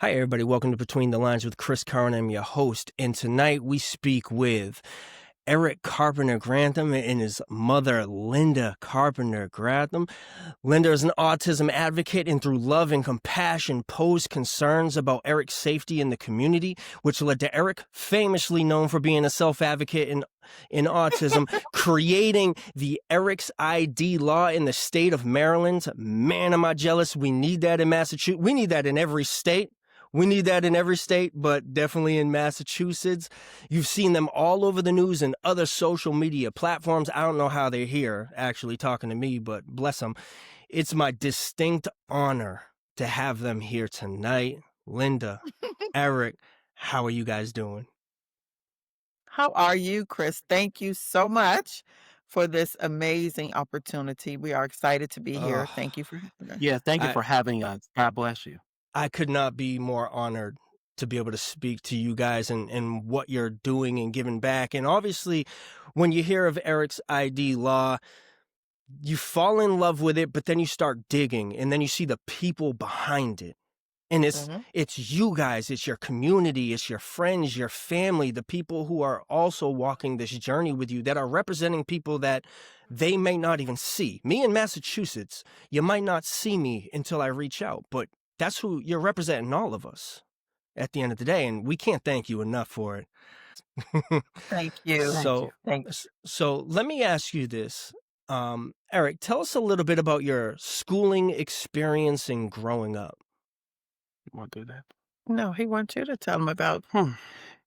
Hi, everybody. Welcome to Between the Lines with Chris Curran. I'm your host. And tonight we speak with Eric Carpenter-Grantham and his mother, Linda Carpenter-Grantham. Linda is an autism advocate and through love and compassion posed concerns about Eric's safety in the community, which led to Eric, famously known for being a self-advocate in autism, creating the Eric's ID law in the state of Maryland. Man, am I jealous. We need that in Massachusetts. We need that in every state. We need that in every state, but definitely in Massachusetts. You've seen them all over the news and other social media platforms. I don't know how they're here actually talking to me, but bless them. It's my distinct honor to have them here tonight. Linda, Eric, how are you guys doing? How are you, Chris? Thank you so much for this amazing opportunity. We are excited to be here. Oh, Thank you for having us. Yeah, thank you I, for having us. God bless you. I could not be more honored to be able to speak to you guys and what you're doing and giving back. And obviously, when you hear of Eric's ID law, you fall in love with it, but then you start digging and then you see the people behind it. And Mhm. it's you guys, it's your community, it's your friends, your family, the people who are also walking this journey with you that are representing people that they may not even see. Me in Massachusetts, you might not see me until I reach out, but that's who you're representing, all of us at the end of the day. And we can't thank you enough for it. Thank you. Thank you. so, Thank so let me ask you this. Eric, tell us a little bit about your schooling experience and growing up. You want to do that? No, he wants you to tell him about Hmm.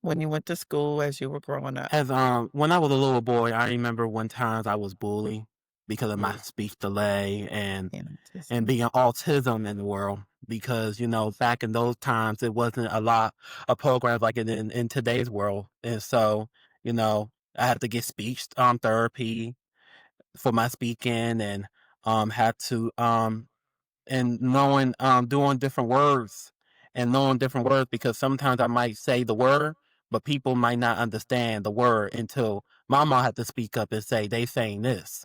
when you went to school as you were growing up. As when I was a little boy, I remember one times I was bullied because of my Mm, speech delay and And just, and being autism in the world. Because back in those times, it wasn't a lot of programs like in today's world, and so I had to get speech therapy for my speaking, and had to and knowing doing different words and knowing different words because sometimes I might say the word, but people might not understand the word until my mom had to speak up and say they saying this,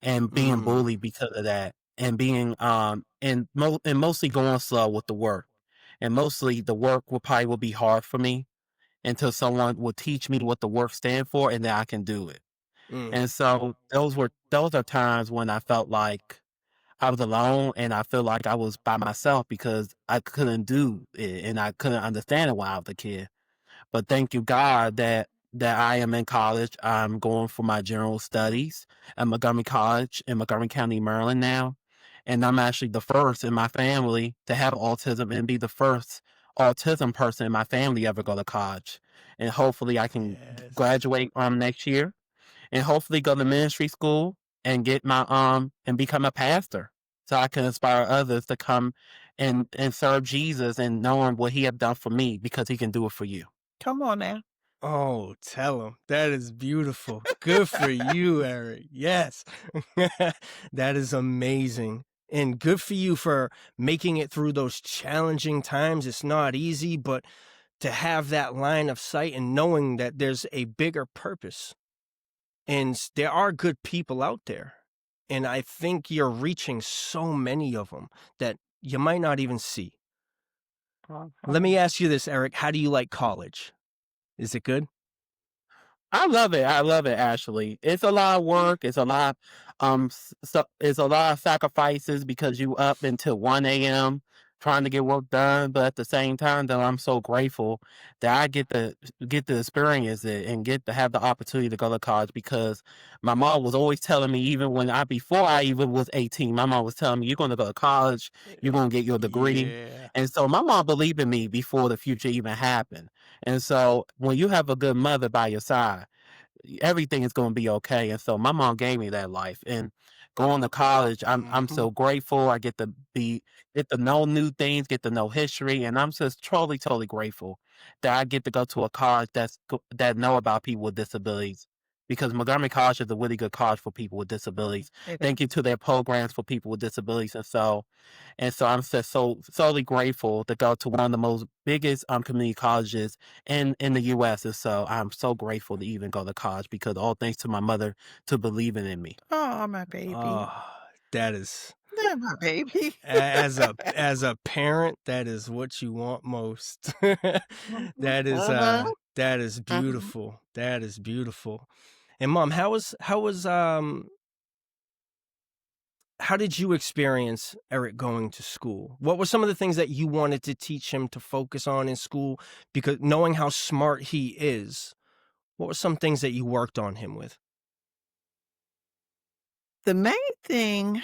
and being mm, bullied because of that, and being and mostly going slow with the work, and mostly the work will be hard for me until someone will teach me what the work stand for, and then I can do it. mm. And so those are times when I felt like I was alone, and I feel like I was by myself because I couldn't do it and I couldn't understand it when I was a kid. But thank you God that I am in college. I'm going for my general studies at Montgomery College in Montgomery County, Maryland now. And I'm actually the first in my family to have autism and be the first autism person in my family ever go to college. And hopefully I can Yes. graduate next year and hopefully go to ministry school and get my and become a pastor so I can inspire others to come and serve Jesus and knowing what he have done for me because he can do it for you. come on now. Oh, tell him. That is beautiful. Good for you, Eric. Yes. That is amazing. And good for you for making it through those challenging times. It's not easy, but to have that line of sight and knowing that there's a bigger purpose and there are good people out there. And I think you're reaching so many of them that you might not even see. Let me ask you this, Eric. How do you like college? Is it good? I love it. I love it. Actually, it's a lot of work. It's a lot. It's a lot of sacrifices because you up until 1 a.m. trying to get work done. But at the same time, though, I'm so grateful that I get to experience it and get to have the opportunity to go to college because my mom was always telling me, even when I before I even was 18, my mom was telling me, "You're going to go to college. You're going to get your degree." Yeah. And so my mom believed in me before the future even happened. And so when you have a good mother by your side, everything is going to be okay. And so my mom gave me that life. And going to college, I'm Mhm. so grateful. I get to know new things, get to know history, and I'm just totally grateful that I get to go to a college that know about people with disabilities. Because Montgomery College is a really good college for people with disabilities. It Thank you is. to their programs for people with disabilities, and so I'm just so solely grateful to go to one of the most biggest community colleges in the US. And so I'm so grateful to even go to college because all thanks to my mother to believing in me. Oh, my baby. Oh, that is They're my baby. As a parent, that is what you want most. Mhm, That is, mhm, that is mhm. beautiful. That is beautiful. And Mom, how did you experience Eric going to school? What were some of the things that you wanted to teach him to focus on in school? Because knowing how smart he is, what were some things that you worked on him with? The main thing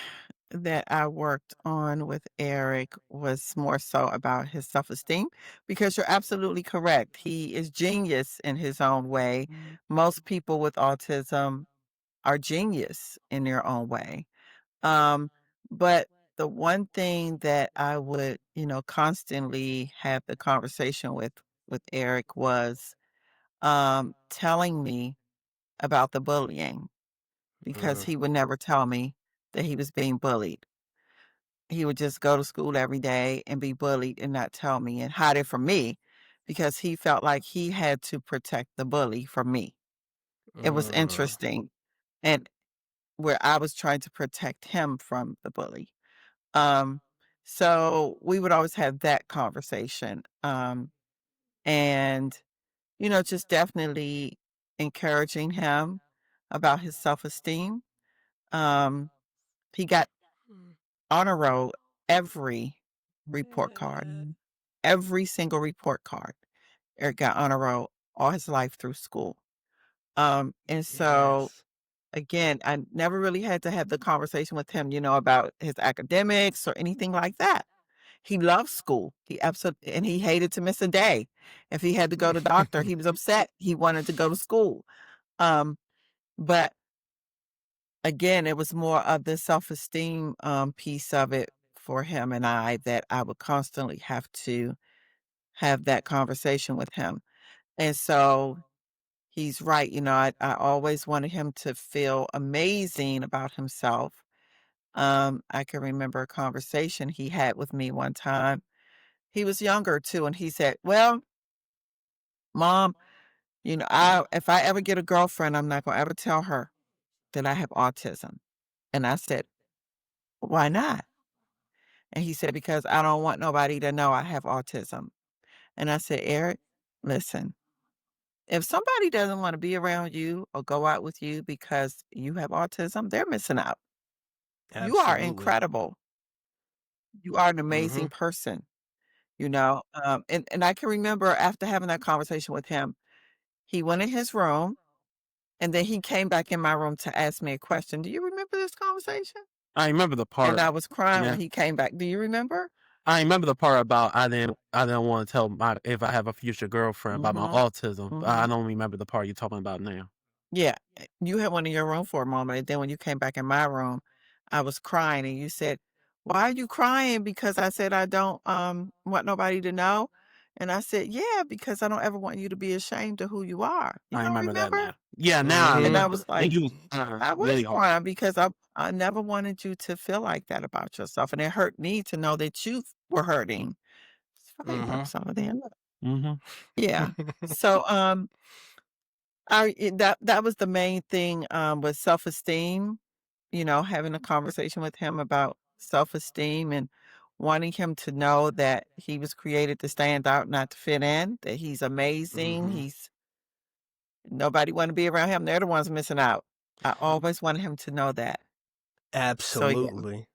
that I worked on with Eric was more so about his self-esteem, because you're absolutely correct. He is genius in his own way. Most people with autism are genius in their own way. Um, but the one thing that I would, constantly have the conversation with Eric was telling me about the bullying, because Mm, he would never tell me that he was being bullied. He would just go to school every day and be bullied and not tell me and hide it from me, because he felt like he had to protect the bully from me. It was mm, interesting. And where I was trying to protect him from the bully. Um, so we would always have that conversation. And, just definitely encouraging him about his self-esteem. Um, he got honor roll every report card, every single report card. Eric got honor roll all his life through school. And so yes. again, I never really had to have the conversation with him, about his academics or anything like that. He loved school. He absolutely, and he hated to miss a day. If he had to go to the doctor, he was upset. He wanted to go to school. Um, but again, it was more of the self-esteem piece of it for him and I, that I would constantly have to have that conversation with him. And so he's right. I always wanted him to feel amazing about himself. I can remember a conversation he had with me one time. He was younger too, and he said, "Well, Mom, if I ever get a girlfriend, I'm not gonna ever tell her that I have autism." And I said, "Why not?" And he said, "Because I don't want nobody to know I have autism." And I said, "Eric, listen, if somebody doesn't want to be around you or go out with you because you have autism, they're missing out. You are Absolutely. incredible. You are an Mhm. amazing person." And I can remember after having that conversation with him, he went in his room and then he came back in my room to ask me a question. Do you remember this conversation? I remember the And part. I was crying when Yeah. he came back. Do you remember? I remember the part about I didn't want to tell my if I have a future girlfriend about my Mhm. autism, but I Mhm. don't remember the part you're talking about now. Yeah, you had one in your room for a moment, and then when you came back in my room, I was crying, and you said, "Why are you crying?" Because I said, "I don't, want nobody to know." And I said, "Yeah, because I don't ever want you to be ashamed of who you are." You I don't remember that remember? now. Yeah, now I And I Mhm. was remember. And like, you was I really was hard. crying because I never wanted you to feel like that about yourself, and it hurt me to know that you were hurting. It's Mhm. fireworks over there, look. Mhm. Yeah. So, that was the main thing, with self-esteem, having a conversation with him about self-esteem and wanting him to know that he was created to stand out, not to fit in, that he's amazing, Mhm. he's nobody wanna be around him, they're the ones missing out. I always wanted him to know that. So, yeah. Absolutely.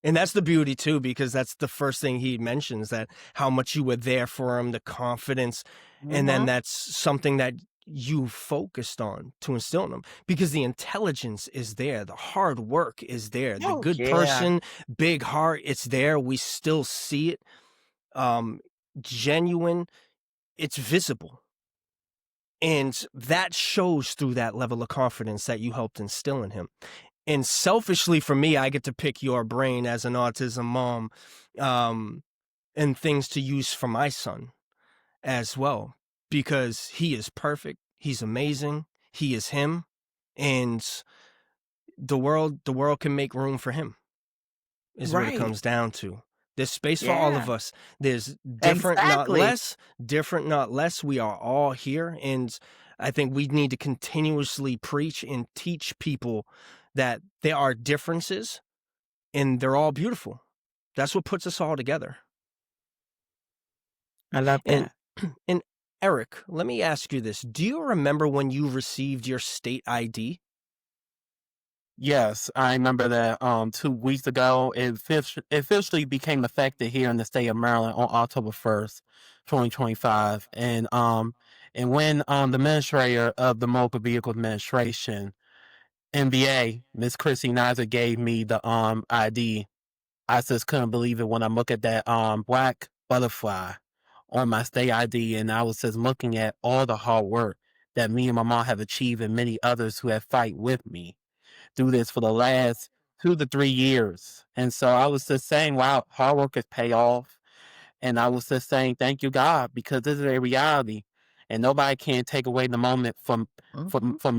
And that's the beauty too, because that's the first thing he mentions, that how much you were there for him, the confidence, and then Mhm. that's something that you focused on to instill in him, because the intelligence is there, the hard work is there, the Oh, good yeah. person, big heart, it's there. We still see it. Um, Genuine, it's visible. And that shows through that level of confidence that you helped instill in him. And selfishly for me, I get to pick your brain as an autism mom, um, and things to use for my son as well, because he is perfect. He's amazing. He is him. And the world can make room for him, is what it Right. comes down to. There's space for all of Yeah. us. There's different, not Exactly. less. Different, not less. We are all here. And I think we need to continuously preach and teach people that there are differences, and they're all beautiful. That's what puts us all together. I love And that. and Eric, let me ask you this. Do you remember when you received your state ID? Yes, I remember that 2 weeks ago, it officially became effective here in the state of Maryland on October 1st, 2025. And when the administrator of the Motor Vehicle Administration, MVA, Miss Chrissy Nizer, gave me the ID, I just couldn't believe it when I look at that black butterfly on my state ID, and I was just looking at all the hard work that me and my mom have achieved, and many others who have fight with me do this for the last 2 to 3 years. And so I was just saying, wow, hard work has paid off. And I was just saying, thank you, God, because this is a reality. And nobody can take away the moment from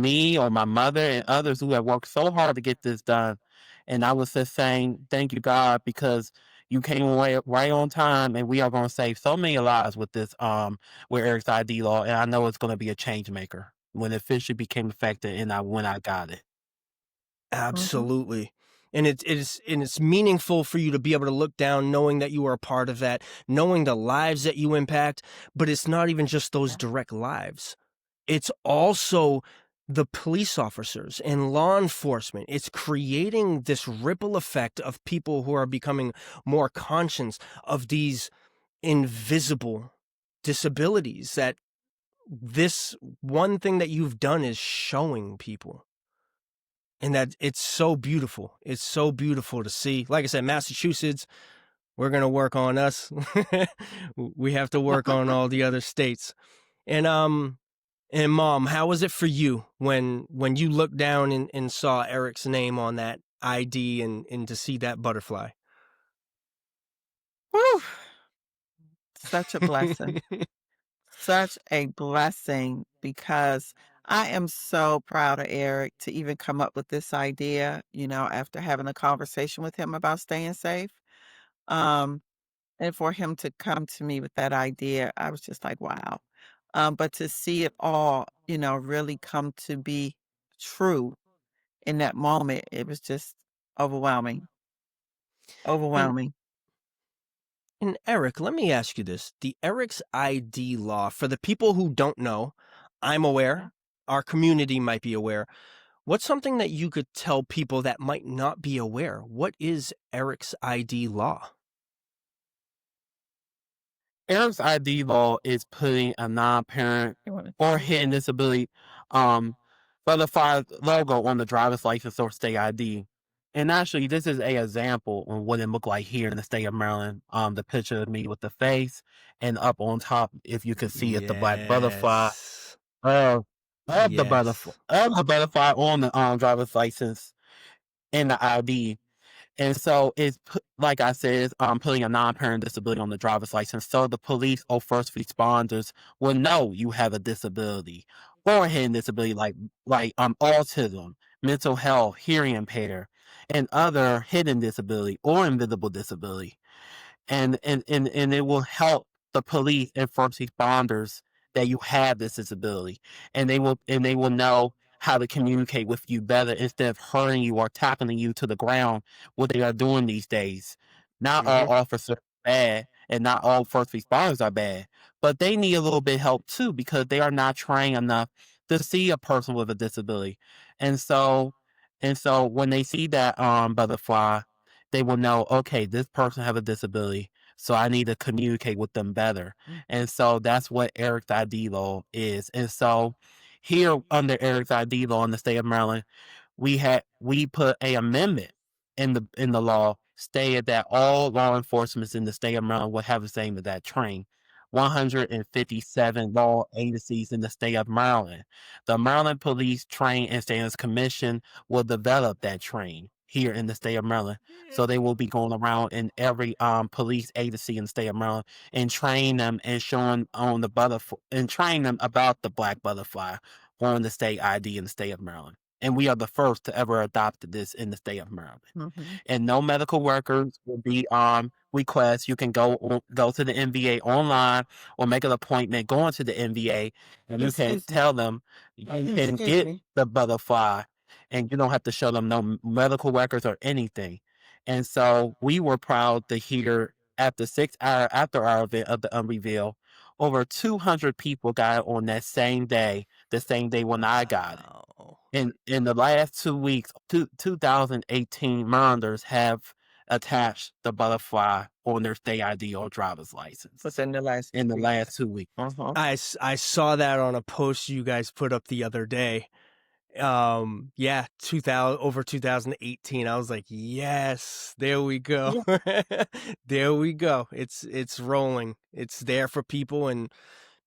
me or my mother and others who have worked so hard to get this done. And I was just saying, thank you, God, because you came away right on time, and we are going to save so many lives with this with Eric's ID law. And I know it's going to be a change maker when it officially became effective and when I got it. Absolutely. And it's meaningful for you to be able to look down knowing that you are a part of that, knowing the lives that you impact, but it's not even just those direct lives. It's also the police officers and law enforcement. It's creating this ripple effect of people who are becoming more conscious of these invisible disabilities that this one thing that you've done is showing people. And that it's so beautiful. It's so beautiful to see. Like I said, Massachusetts, we're going to work on us. We have to work on all the other states. And Mom, how was it for you when you looked down and saw Eric's name on that ID and to see that butterfly? Whew. Such a blessing. Such a blessing, because I am so proud of Eric to even come up with this idea, after having a conversation with him about staying safe. Um, and for him to come to me with that idea, I was just like, wow. But to see it all, really come to be true in that moment, it was just overwhelming. And Overwhelming. and Eric, let me ask you this. The Eric's ID law, for the people who don't know, I'm aware, our community might be aware. What's something that you could tell people that might not be aware? What is Eric's ID law? Eric's ID law is putting a non-parent or hidden disability butterfly logo on the driver's license or state ID. And actually, this is a example of what it looked like here in the state of Maryland. The picture of me with the face, and up on top, if you can see it, the black butterfly Yes. of Yes. the butterfly on the driver's license and the ID. And so like I said, it's putting a non-parent disability on the driver's license, so the police or first responders will know you have a disability or a hidden disability like autism, mental health, hearing impaired, and other hidden disability or invisible disability. And it will help the police and first responders that you have this disability, and they will know how to communicate with you better instead of hurting you or tackling you to the ground, what they are doing these days. Not all officers are bad, and not all first responders are bad, but they need a little bit of help too, because they are not trained enough to see a person with a disability. And so and so when they see that butterfly, they will know, okay, this person have a disability, so I need to communicate with them better. And so that's what Eric's ID law is. And so here under Eric's ID law in the state of Maryland, we put a amendment in the law stated that all law enforcement in the state of Maryland will have the same exact train. 157 law agencies in the state of Maryland. The Maryland Police Train and Standards Commission will develop that train here in the state of Maryland. So they will be going around in every police agency in the state of Maryland and train them and showing on the butterfly and train them about the black butterfly on the state ID in the state of Maryland. And we are the first to ever adopt this in the state of Maryland. And no medical workers will be request. You can go to the MVA online or make an appointment going to the MVA, and you can tell them you can get the butterfly, and you don't have to show them no medical records or anything. And so we were proud to hear after our event of the unreveal, over 200 people got it on that same day, the same day when I got it. Wow. In the last 2 weeks, 2018 Marylanders have attached the butterfly on their state ID or driver's license Within the last in the 2 last weeks. 2 weeks. I saw that on a post you guys put up the other day. Yeah, 2000 over 2018. I was like, yes, there we go. There we go. It's rolling. It's there for people, and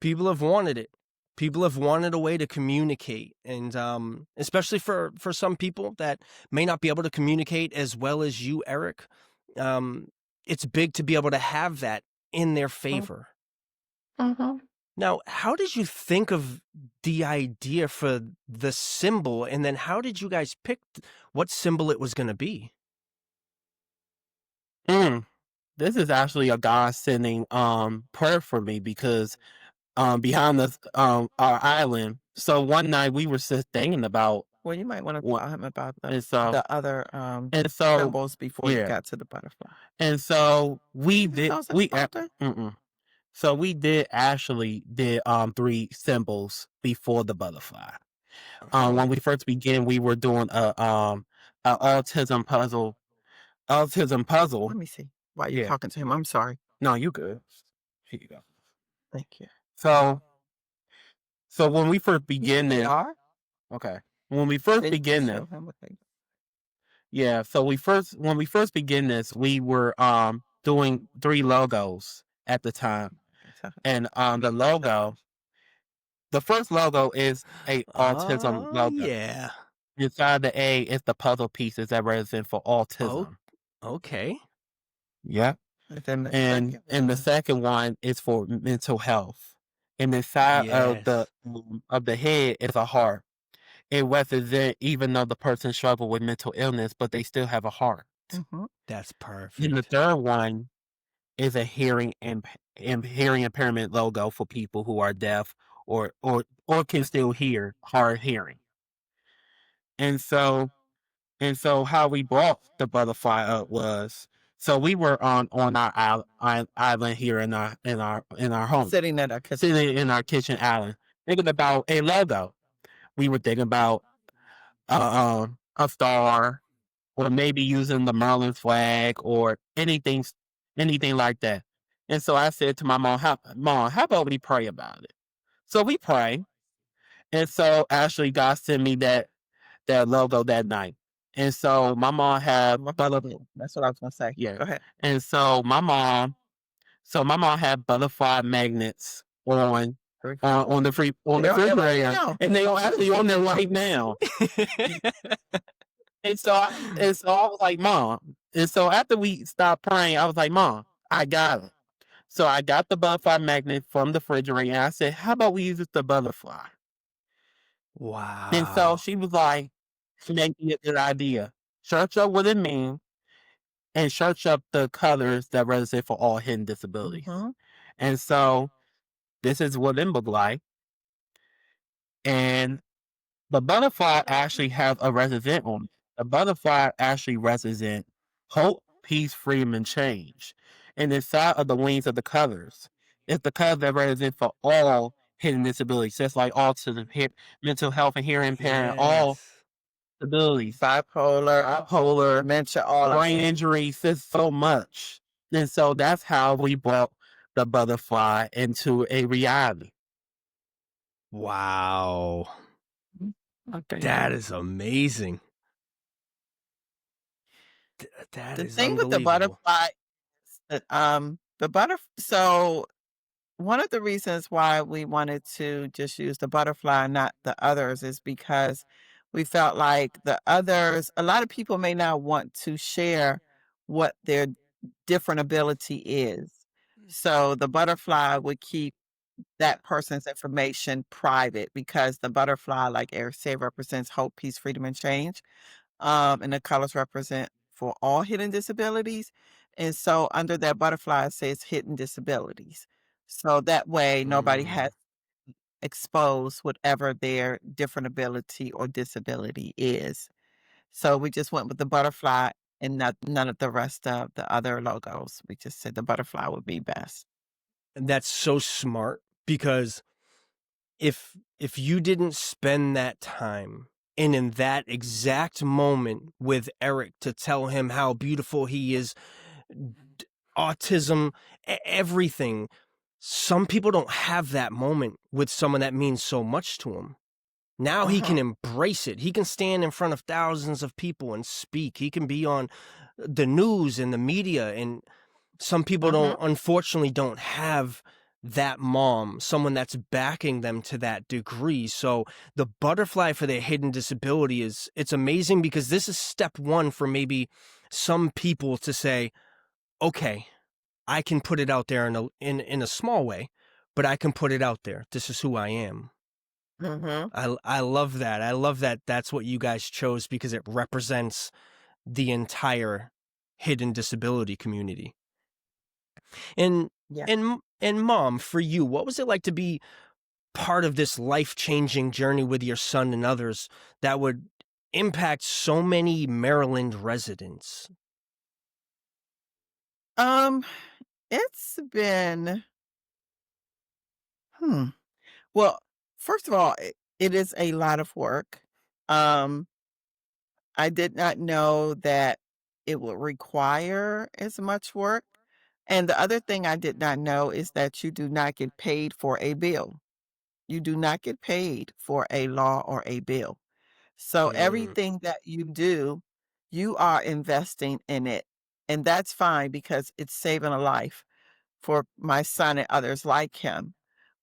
people have wanted it. People have wanted a way to communicate, and especially for some people that may not be able to communicate as well as you, Eric. Um, it's big to be able to have that in their favor. Now, how did you think of the idea for the symbol, and then how did you guys pick what symbol it was going to be? This is actually a God sending prayer for me because behind our island. So one night we were just thinking about Well, you might want to what, tell him about and so the other and so symbols before you yeah, got to the butterfly. and so we Is did those in we the folder? so we did actually did 3 symbols before the butterfly. When we first began, we were doing a autism puzzle. Let me see. While you're Yeah. talking to him, I'm sorry. No, you good. Here you go. Thank you. So when we first began They this, are? okay. When we first Did you began this, show him what they yeah. So when we first began this, we were doing 3 logos at the time, and the first logo is a autism Oh, logo. yeah. Inside the A is the puzzle pieces that represent for Oh, autism. okay. Yeah. And then the And second the second one is for mental health. And the side Yes. of the head is a heart. It represents even though the person struggled with mental illness, but they still have a heart. That's And the perfect. third one is a hearing impairment logo for people who are deaf or can still hear, hard hearing. And so how we brought the butterfly up was, so we were on our island here in our home, sitting at our kitchen. sitting in our kitchen island, thinking about a logo. We were thinking about a star, or maybe using the Maryland flag or anything like that. And so I said to my mom, how about we pray about it? So we pray. And so actually God sent me that logo that night. And so my mom had That's what I was gonna say. yeah. Go ahead. And so my mom had butterfly magnets on the refrigerator, and they are actually on there right now. And so I was like, Mom. And so after we stopped praying, I was like, Mom, I got it. So I got the butterfly magnet from the refrigerator, and I said, how about we use the butterfly? And so Wow. she was like, she gave me a good idea. Search up what it means and search up the colors that represent for all hidden disabilities. And so this is what it looked like. And the butterfly actually has a represent on it. The butterfly actually represents hope, peace, freedom, and change. And inside of the wings of the colors, it's the colors that represent for all hidden disabilities, just like autism, mental health and hearing impairment, all disabilities, bipolar, dementia, all brain injuries, there's so much. And so that's how we brought the butterfly into a reality. Wow. Okay. That is amazing. That The is thing with the unbelievable. butterfly is that so one of the reasons why we wanted to just use the butterfly and not the others is because we felt like the others, a lot of people may not want to share what their different ability is. So the butterfly would keep that person's information private because the butterfly, like Eric said, represents hope, peace, freedom, and change. And the colors represent for all hidden disabilities. And so under that butterfly, it says hidden disabilities. So that way nobody has exposed whatever their different ability or disability is. So we just went with the butterfly and none of the rest of the other logos. We just said the butterfly would be best. And that's so smart because if you didn't spend that time and in that exact moment with Eric to tell him how beautiful he is, autism, everything, some people don't have that moment with someone that means so much to them. Now he can embrace it. He can stand in front of thousands of people and speak. He can be on the news and the media. And some people unfortunately don't have that mom, someone that's backing them to that degree. So the butterfly for their hidden disability it's amazing because this is step one for maybe some people to say, okay, I can put it out there in a small way, but I can put it out there. This is who I am. I love that. I love that that's what you guys chose because it represents the entire hidden disability community. And Yeah. and Mom, for you, what was it like to be part of this life-changing journey with your son and others that would impact so many Maryland residents? It's been well, first of all, it is a lot of work. Um, I did not know that it would require as much work. And the other thing I did not know is that you do not get paid for a bill. You do not get paid for a law or a bill. So Mm, everything that you do, you are investing in it. And that's fine because it's saving a life for my son and others like him.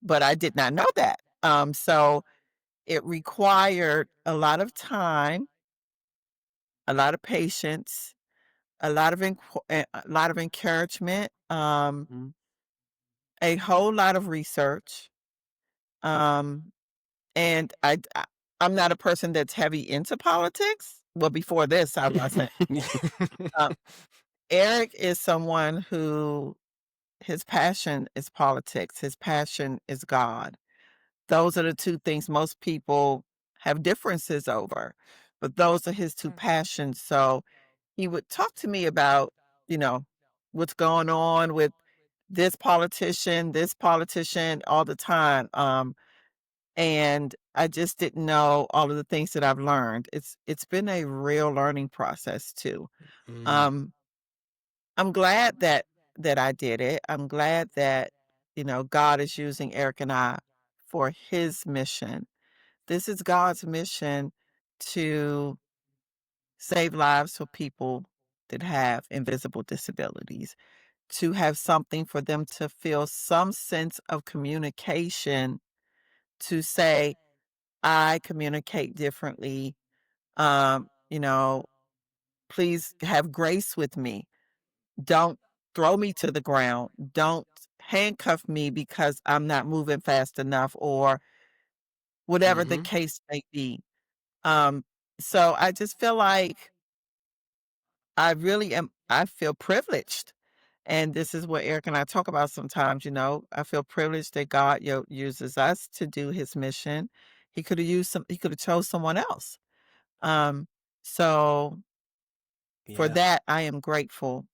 But I did not know that. So it required a lot of time, a lot of patience, a lot of encouragement, a whole lot of research. Um, and I'm not a person that's heavy into politics. Well, before this, I wasn't. Um, Eric is someone who his passion is politics. His passion is God. Those are the two things most people have differences over, but those are his two passions. So he would talk to me about, you know, what's going on with this politician all the time. And I just didn't know all of the things that I've learned. It's been a real learning process too. mm, Um, I'm glad that I did it. I'm glad that, God is using Eric and I for his mission. This is God's mission to save lives for people that have invisible disabilities, to have something for them to feel some sense of communication to say, I communicate differently. Um, you know, please have grace with me. Don't throw me to the ground. Don't handcuff me because I'm not moving fast enough or whatever the mm-hmm. case may be. Um, so I just feel like I feel privileged. And this is what Eric and I talk about sometimes, I feel privileged that God uses us to do his mission. He could have chose someone else. Um, so for Yeah. that, I am grateful.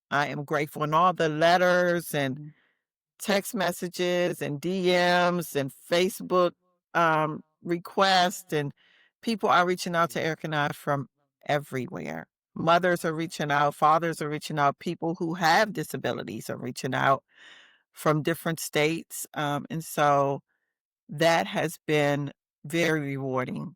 I am grateful. And all the letters and text messages and DMs and Facebook requests, and people are reaching out to Eric and I from everywhere. Mothers are reaching out, fathers are reaching out, people who have disabilities are reaching out from different states. And so that has been very rewarding,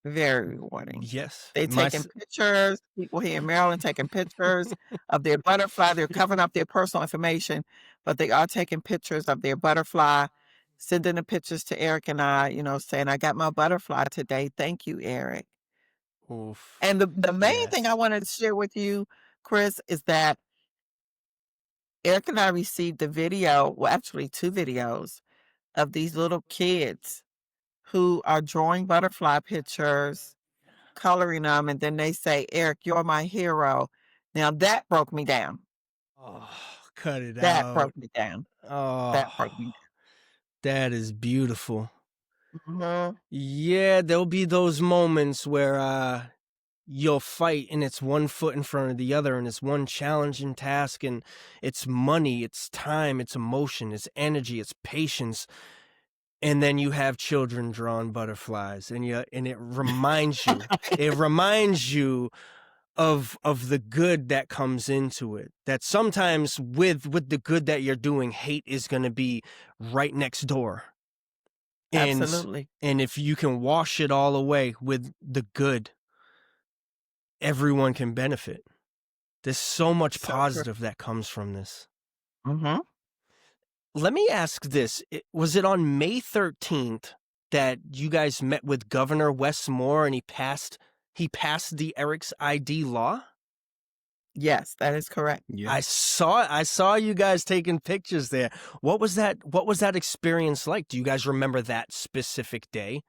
very rewarding. Yes. They taking pictures, people here in Maryland taking pictures of their butterfly. They're covering up their personal information, but they are taking pictures of their butterfly, sending the pictures to Eric and I, saying, I got my butterfly today. Thank you, Eric. Oof. And the main thing I Yes. wanted to share with you, Chris, is that Eric and I received a video, well, actually two videos of these little kids who are drawing butterfly pictures, coloring them, and then they say, Eric, you're my hero. Now that broke me down. Oh, cut it That out. broke me down. That Oh, broke me that is beautiful. down. Yeah, there'll be those moments where you'll fight, and it's one foot in front of the other, and it's one challenging task, and it's money, it's time, it's emotion, it's energy, it's patience. And then you have children drawing butterflies, and it reminds you of the good that comes into it. That sometimes with the good that you're doing, hate is going to be right next door. Absolutely. And if you can wash it all away with the good, everyone can benefit. There's so much positive that comes from this. Mm-hmm. Let me ask this. Was it on May 13th that you guys met with Governor Wes Moore and he passed the Eric's ID law? Yes, that is correct. Yeah. I saw you guys taking pictures there. What was that experience like? Do you guys remember that specific day?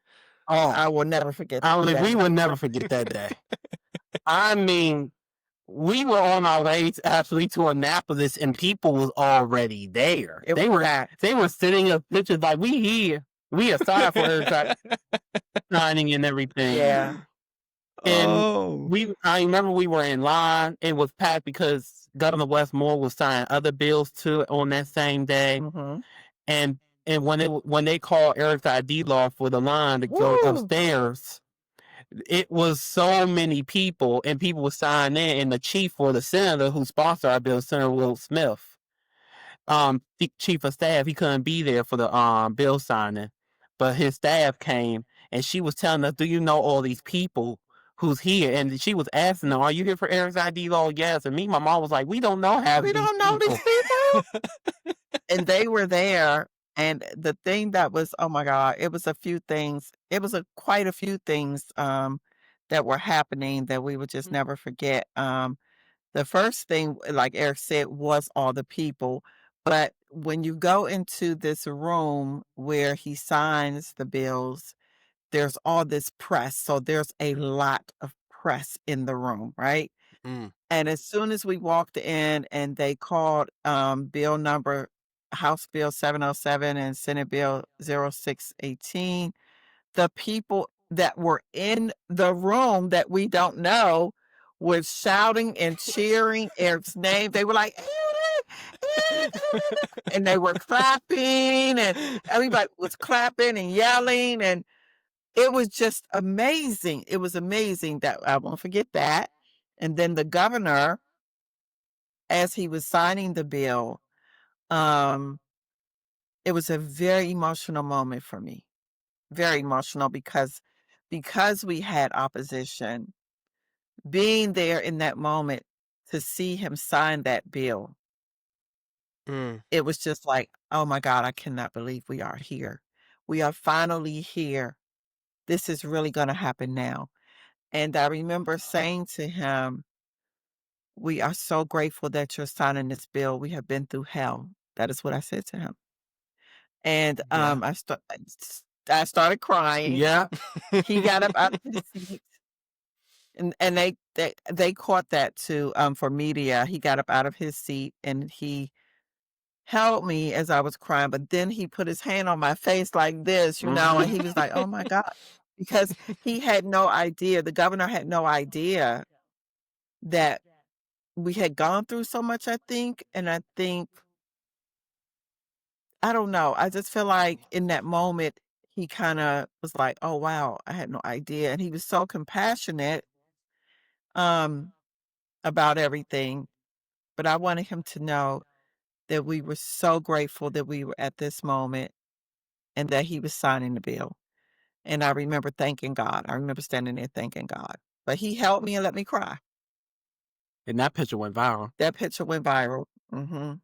Oh, I will never forget we will never forget that day. I mean, we were on our way actually to Annapolis, and people was already there. They were sitting up pictures like, we here. We aside for her signing and everything. Yeah. And I remember we were in line. It was packed because Governor Wes Moore was signing other bills too on that same day. Mm-hmm. And when they called Eric's ID law for the line to go upstairs, it was so many people, and people were signing in. And the chief or the senator who sponsored our bill, Senator Will Smith, the chief of staff, he couldn't be there for the bill signing, but his staff came, and she was telling us, "Do you know all these people who's here?" And she was asking them, "Are you here for Eric's ID law?" Yes. And me, my mom was like, "We don't know half We these don't know people." these people. And they were there. And the thing that was, oh my God, it was a few things. It was quite a few things that were happening that we would just never forget. The first thing, like Eric said, was all the people. But when you go into this room where he signs the bills, there's all this press. So there's a lot of press in the room, right? Mm. And as soon as we walked in and they called bill number, House Bill 707 and Senate Bill 0618, the people that were in the room that we don't know were shouting and cheering Eric's name. They were like, and they were clapping, and everybody was clapping and yelling, and it was just amazing. It was amazing. That I won't forget that. And then the governor, as he was signing the bill, it was a very emotional moment for me. Very emotional because we had opposition. Being there in that moment to see him sign that bill, it was just like, oh my God, I cannot believe we are here. We are finally here. This is really going to happen now. And I remember saying to him, we are so grateful that you're signing this bill. We have been through hell. That is what I said to him. And Yeah. I started crying. Yeah. He got up out of his seat. And they caught that too for media. He got up out of his seat and he held me as I was crying, but then he put his hand on my face like this, and he was like, oh my God, because he had no idea, the governor had no idea that we had gone through so much, I think. And I think, I don't know, I just feel like in that moment, he kind of was like, oh wow, I had no idea. And he was so compassionate about everything. But I wanted him to know that we were so grateful that we were at this moment and that he was signing the bill. And I remember thanking God. I remember standing there thanking God. But he helped me and let me cry. And that picture went viral. That picture went viral. Mm-hmm.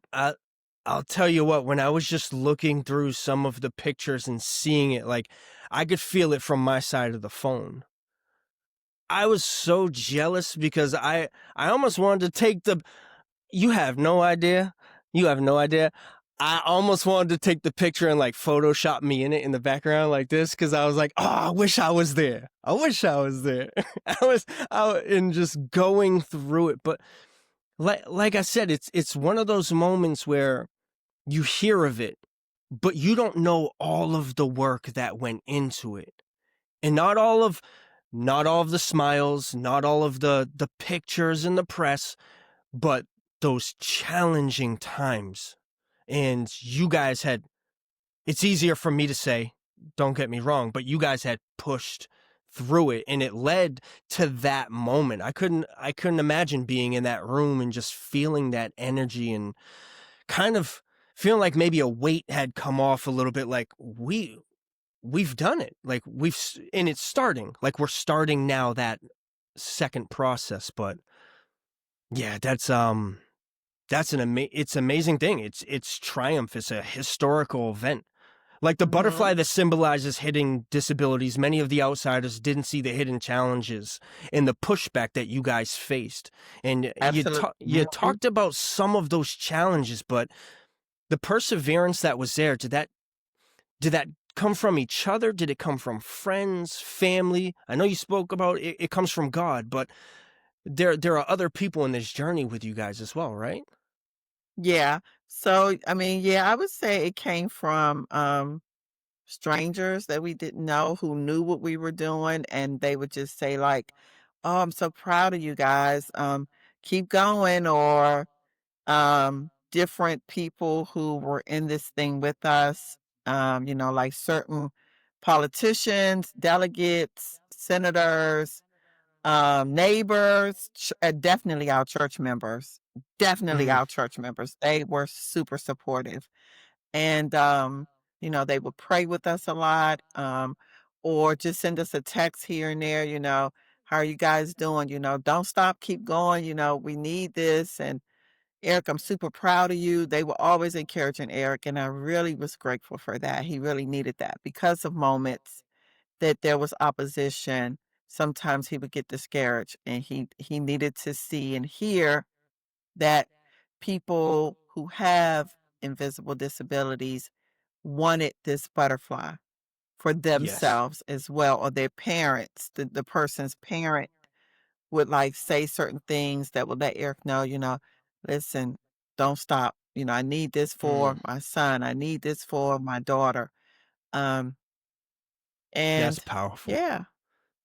I'll tell you what, when I was just looking through some of the pictures and seeing it, like, I could feel it from my side of the phone. I was so jealous because I almost wanted to take you have no idea. You have no idea. I almost wanted to take the picture and like Photoshop me in it in the background like this, because I was like, oh, I wish I was there. I wish I was there. And just going through it. But like I said, it's one of those moments where you hear of it, but you don't know all of the work that went into it. And not all of not all of the smiles, not all of the pictures in the press, but those challenging times. And you guys had, it's easier for me to say, don't get me wrong, but you guys had pushed through it, and it led to that moment. I couldn't imagine being in that room and just feeling that energy and kind of feeling like maybe a weight had come off a little bit, like we've done it. Like and it's starting, like we're starting now that second process. But yeah, that's it's an amazing thing. It's triumph. It's a historical event. Like the butterfly that symbolizes hidden disabilities, many of the outsiders didn't see the hidden challenges and the pushback that you guys faced. And Absolutely. you talked about some of those challenges, but the perseverance that was there, did that come from each other? Did it come from friends, family? I know you spoke about it comes from God, but there are other people in this journey with you guys as well, right? Yeah. So, I mean, yeah, I would say it came from strangers that we didn't know who knew what we were doing, and they would just say like, "Oh, I'm so proud of you guys. Keep going," or different people who were in this thing with us, like certain politicians, delegates, senators, neighbors, definitely our church members. Definitely Mm, our church members. They were super supportive. And, they would pray with us a lot, or just send us a text here and there, how are you guys doing? Don't stop, keep going. We need this. And Eric, I'm super proud of you. They were always encouraging Eric. And I really was grateful for that. He really needed that because of moments that there was opposition. Sometimes he would get discouraged, and he needed to see and hear that people who have invisible disabilities wanted this butterfly for yes. themselves as well, or their parents. The person's parent would like say certain things that would let Eric know, listen, don't stop. I need this Mm, for my son. I need this for my daughter. Um, that's and powerful. yeah,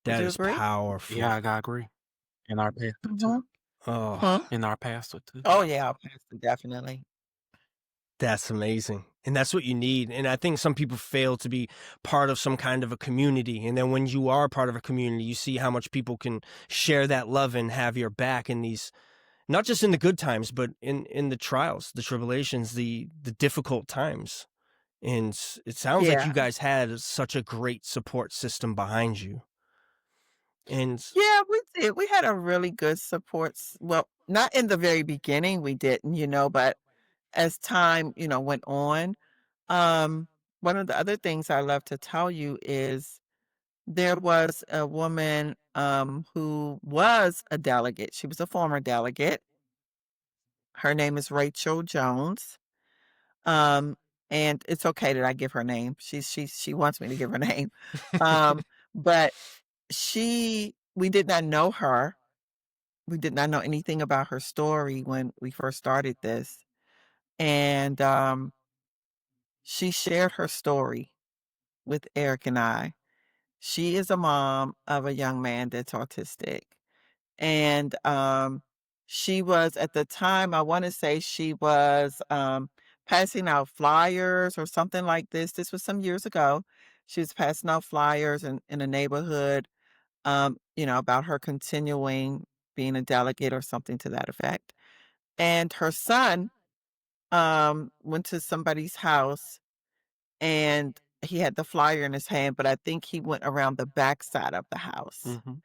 would That you is agree? Yeah, powerful. I gotta agree. And our pastor too. Mm-hmm. Oh, Huh? And our pastor too. Oh yeah, our pastor, definitely. that's amazing. And that's what you need. And I think some people fail to be part of some kind of a community. And then when you are part of a community, you see how much people can share that love and have your back in these, not just in the good times, but in the trials, the tribulations, the difficult times. And it sounds like you Yeah. guys had such a great support system behind you. And Yeah, we did. We had a really good well, not in the very beginning, we didn't, but as time, went on, um, one of the other things I love to tell you is there was a woman, who was a delegate. She was a former delegate. Her name is Rachel Jones. Um, and it's okay that I give her name. She wants me to give her name. Um, but we did not know her. We did not know anything about her story when we first started this. And she shared her story with Eric and I. She is a mom of a young man that's autistic. And she was, at the time, I want to say she was passing out flyers or something like this. This was some years ago. She was passing out flyers in a neighborhood, about her continuing being a delegate or something to that effect. And her son went to somebody's house, and he had the flyer in his hand, but I think he went around the backside of the house. Mhm.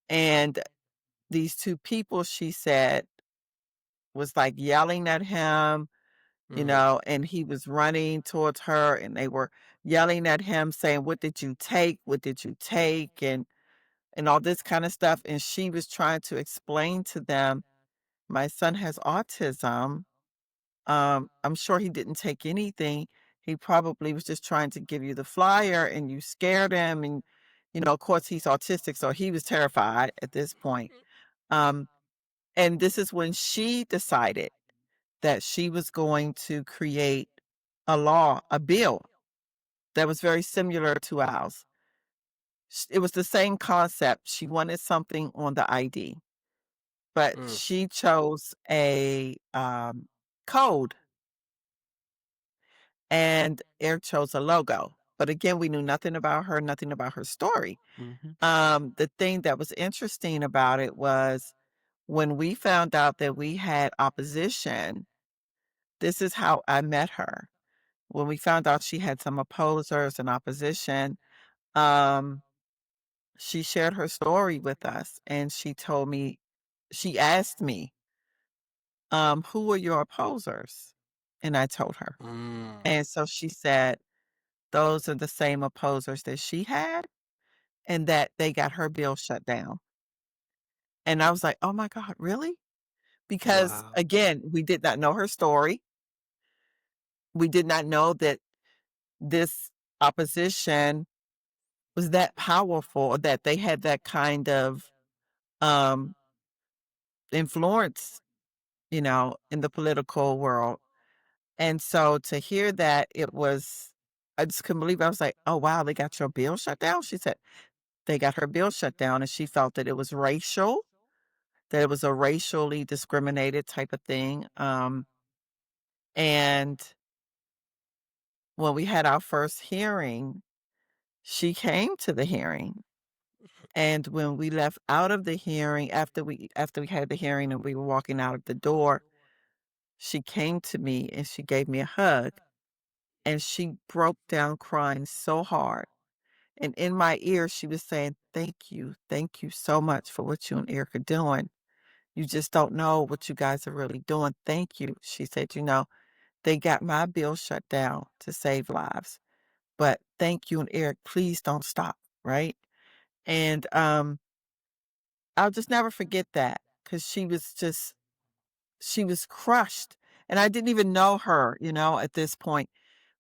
And these two people, she said, was like yelling at him, mm, and he was running towards her, and they were yelling at him saying, "What did you take? What did you take?" And all this kind of stuff. And she was trying to explain to them, my son has autism. I'm sure he didn't take anything. He probably was just trying to give you the flyer, and you scared him. And, of course, he's autistic, so he was terrified at this point. Um, and this is when she decided that she was going to create a bill that was very similar to ours. It was the same concept. She wanted something on the ID, but Mm. she chose a code, and Eric chose a logo. But again, we knew nothing about her, nothing about her story. Mhm. The thing that was interesting about it was when we found out that we had opposition, this is how I met her. When we found out she had some opposers and opposition, um, she shared her story with us, and she asked me, who are your opposers? And I told her. Mm. And so she said, those are the same opposers that she had, and that they got her bill shut down. And I was like, oh my God, really? Because Wow. again, we did not know her story. We did not know that this opposition was that powerful, that they had that kind of um, influence, in the political world. And so to hear that, I just couldn't believe it. I was like, oh, wow, they got your bill shut down? She said they got her bill shut down, and she felt that it was racial, that it was a racially discriminated type of thing. And when we had our first hearing, she came to the hearing. And when we left out of the hearing, after we had the hearing and we were walking out of the door, she came to me and she gave me a hug, and she broke down crying so hard. And in my ear, she was saying, thank you so much for what you and Eric are doing. You just don't know what you guys are really doing. Thank you. She said, they got my bill shut down to save lives. But thank you and Eric, please don't stop, right? And I'll just never forget that, because she was crushed. And I didn't even know her, at this point.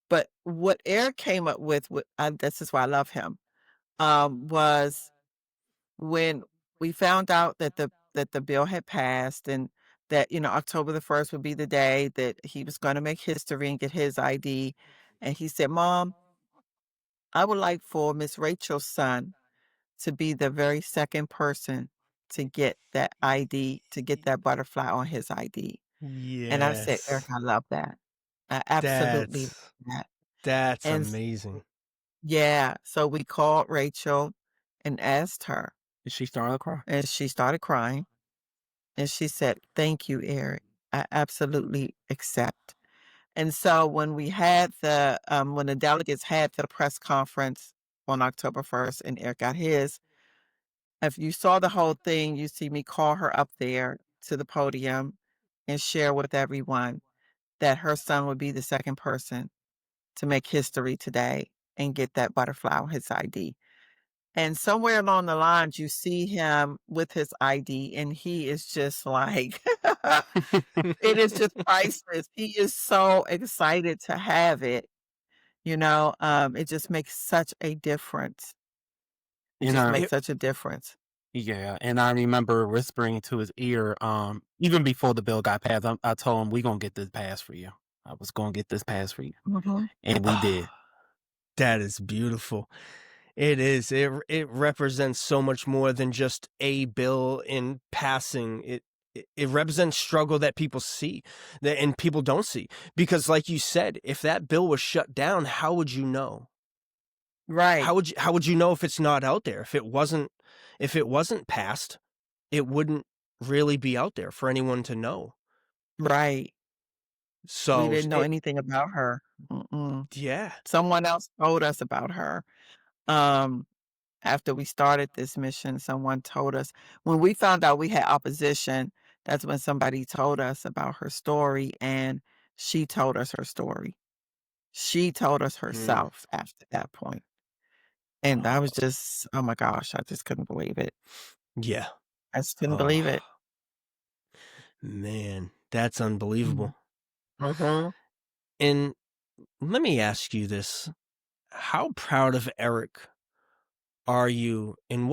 But what Eric came up with, this is why I love him, was when we found out that the bill had passed, and that, October the 1st would be the day that he was going to make history and get his ID. And he said, Mom, I would like for Miss Rachel's son to be the very second person to get that ID, to get that butterfly on his ID. And I said, Eric, Yes. I love that. I absolutely love That's that. that's And amazing. yeah, so we called Rachel and asked her, And she started to cry. and she started crying. And she said, thank you, Eric. I absolutely accept. And so when the delegates had the press conference on October 1st and Eric got his, if you saw the whole thing, you see me call her up there to the podium and share with everyone that her son would be the second person to make history today and get that butterfly on his ID. And somewhere along the lines, you see him with his ID, and he is just like, it is just priceless. He is so excited to have it. It just makes such a difference. It You just know, makes such a difference. yeah, and I remember whispering to his ear, even before the bill got passed, I told him, "We gonna get this passed for you. I was gonna get this passed for you," Mhm. and we did. That is beautiful. It is. It represents so much more than just a bill in passing. It represents struggle that people see, and people don't see. Because like you said, if that bill was shut down, how would you know? Right, How would you know if it's not out there? If it wasn't passed, it wouldn't really be out there for anyone to know. right. We So didn't know it anything about her. Mm-mm. yeah. Someone else told us about her. Um, After we started this mission, someone told us when we found out we had opposition, that's when somebody told us about her story, and she told us her story. She told us Mm. herself after that point. And I was Oh, just, oh my gosh, I just couldn't believe it. yeah. I just couldn't Oh, believe it. man, that's unbelievable. Mm-hmm. And let me ask you this. How proud of Eric are you? And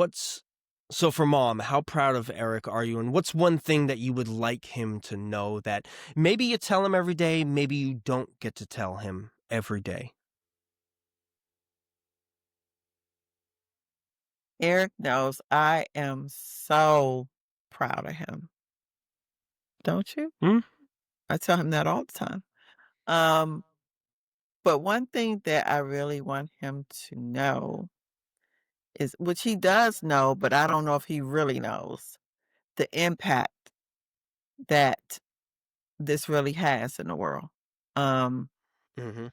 so for mom, how proud of Eric are you? And what's one thing that you would like him to know that maybe you tell him every day, maybe you don't get to tell him every day? Eric knows I am so proud of him. Don't you? Mm, I tell him that all the time. Um, but one thing that I really want him to know is, which he does know, but I don't know if he really knows, the impact that this really has in the world. Um, Mhm.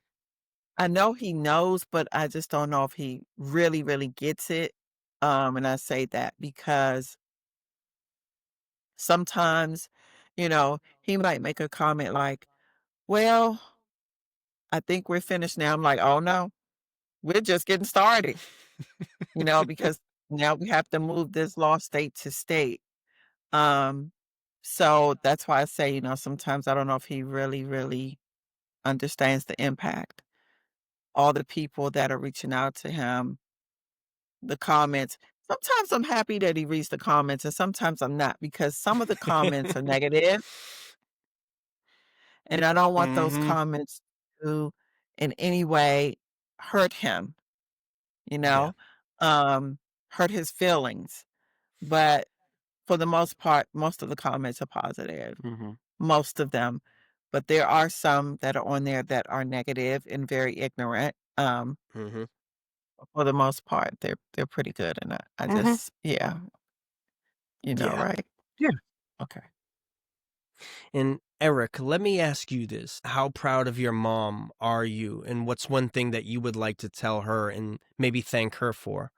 I know he knows, but I just don't know if he really, really gets it. And I say that because sometimes, he might make a comment like, well, I think we're finished now. I'm like, oh no, we're just getting started, because now we have to move this law state to state. Um, so that's why I say, sometimes I don't know if he really, really understands the impact. All the people that are reaching out to him, the comments. Sometimes I'm happy that he reads the comments, and sometimes I'm not because some of the comments are negative, and I don't want those Mhm. comments to in any way hurt him, you Yeah. know, hurt his feelings. But for the most part, most of the comments are positive, mhm, most of them. But there are some that are on there that are negative and very ignorant. Mhm. For the most part, they're pretty good, and I mhm. just yeah, Yeah. right? Yeah. Okay. And Eric, let me ask you this. How proud of your mom are you? And what's one thing that you would like to tell her and maybe thank her for?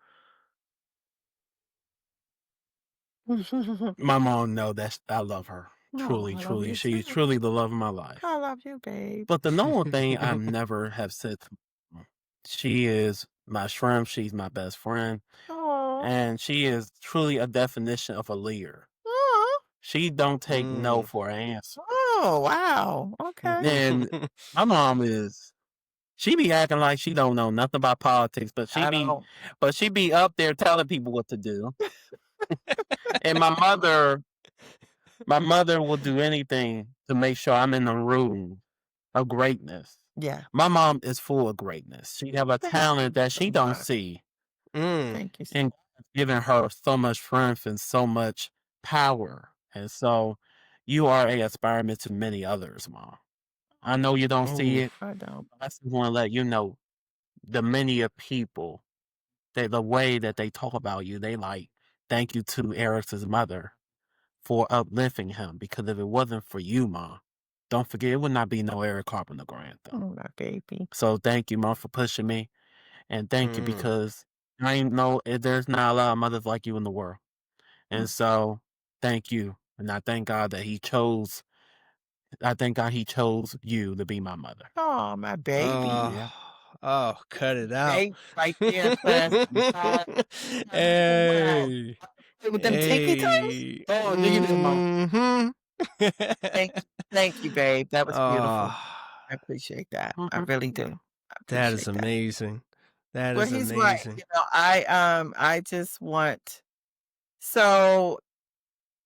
My mom know that I love her. Oh, Truly, I love truly. you She's too. truly the love of my life. I love you, babe. But the number one thing I never have said to my mom, she is my shrimp, she's my best friend, Oh, and she is truly a definition of a leader. oh, She don't take no Mm. for an answer. oh, wow. Okay. And my mom she be acting like she don't know nothing about politics, I don't. but she be up there telling people what to do. And my mother will do anything to make sure I'm in the room of greatness. Yeah. My mom is full of greatness. She have a Thank talent you that so she don't much. see, Mm. Thank you. and God's given her so much strength and so much power. And so you are a aspirement to many others, mom. I know you don't see Ooh. it, I don't. but I just want to let you know the many of people that the way that they talk about you, they like, thank you to Eric's mother for uplifting him. Because if it wasn't for you, mom, don't forget it would not be no Eric Carpenter-Grantham. Oh, my baby. So thank you, mom, for pushing me. And thank you Mm. because I ain't know there's not a lot of mothers like you in the world. And Mm. so thank you. And I thank God that I thank God he chose you to be my mother. Oh, my baby. Yeah. Oh, oh, cut it out. Baby right there, class. Wow. Hey. With them tinky toes? Hey. Oh, do you do, mom? Mhm. Thank thank you, babe. That was beautiful. Oh, I appreciate that. I Mhm. really do. I that is appreciate that. amazing. That Well, is he's right. amazing. I just want so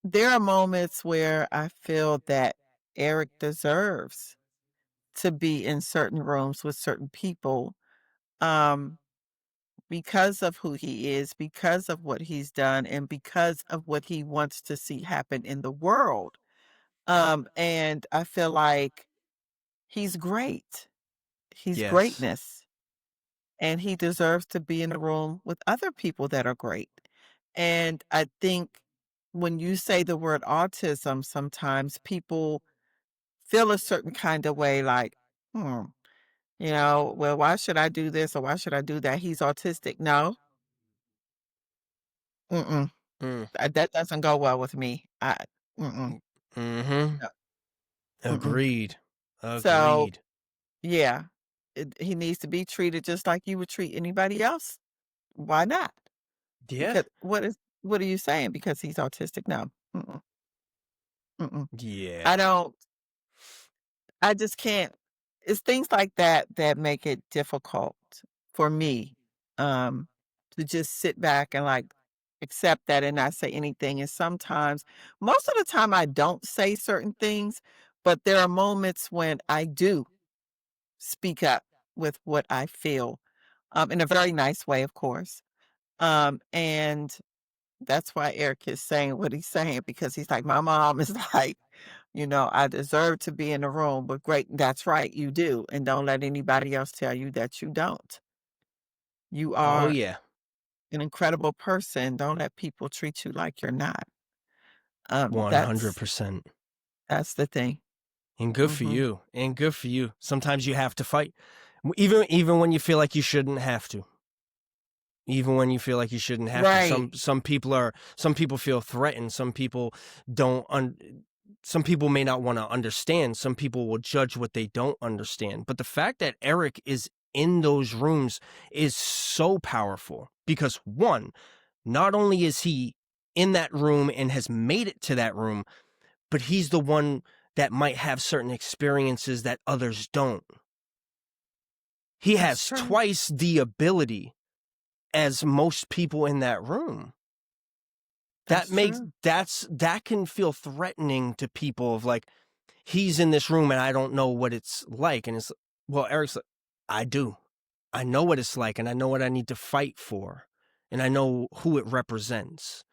there are moments where I feel that Eric deserves to be in certain rooms with certain people, um, because of who he is, because of what he's done, and because of what he wants to see happen in the world. And I feel like he's great. He's Yes. greatness. And he deserves to be in a room with other people that are great. And I think when you say the word autism, sometimes people feel a certain kind of way like, hmm, well, why should I do this or why should I do that? He's autistic. No, mm-mm, Mm. that doesn't go well with me. Mm-mm, Mhm. no, mm-mm. Agreed. So, Agreed. yeah, he needs to be treated just like you would treat anybody else. Why not? Yeah. Because what are you saying? Because he's autistic? No. Mm-mm, mm-mm. Yeah. I don't I just can't it's things like that that make it difficult for me, um, to just sit back and, like, accept that and not say anything, and sometimes most of the time, I don't say certain things, but there are moments when I do speak up with what I feel, in a very nice way, of course. And that's why Eric is saying what he's saying, because he's like, my mom is like, I deserve to be in the room, but great, that's right, you do. And don't let anybody else tell you that you don't. You Oh, are yeah. an incredible person. Don't let people treat you like you're not. Um, that's 100%. that's the thing. And good for Mhm. you. And good for you. Sometimes you have to fight. Even when you feel like you shouldn't have to. Even when you feel like you shouldn't have to. Right. Some people feel threatened. Don't un, some people may not want to understand. Some people will judge what they don't understand. But the fact that Eric is in those rooms is so powerful because one, not only is he in that room and has made it to that room, but he's the one that might have certain experiences that others don't. He That's has true. twice the ability as most people in that room. That's true. That can feel threatening to people of like, he's in this room and I don't know what it's like. And it's, well, Eric's like, I do. I know what it's like and I know what I need to fight for. And I know who it represents.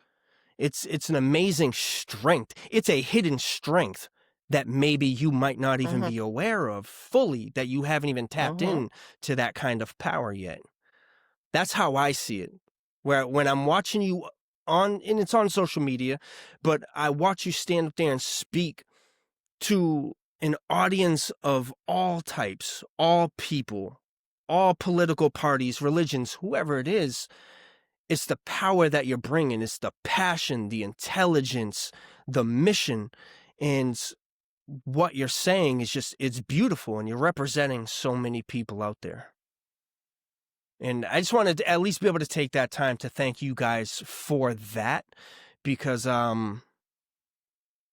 It's an amazing strength. It's a hidden strength that maybe you might not even Mhm. be aware of fully, that you haven't even tapped Mhm. in to that kind of power yet. That's how I see it. Where when I'm watching you and it's on social media, but I watch you stand up there and speak to an audience of all types, all people, all political parties, religions, whoever it is, it's the power that you're bringing. It's the passion, the intelligence, the mission. And what you're saying is just, it's beautiful. And you're representing so many people out there. And I just wanted to at least be able to take that time to thank you guys for that because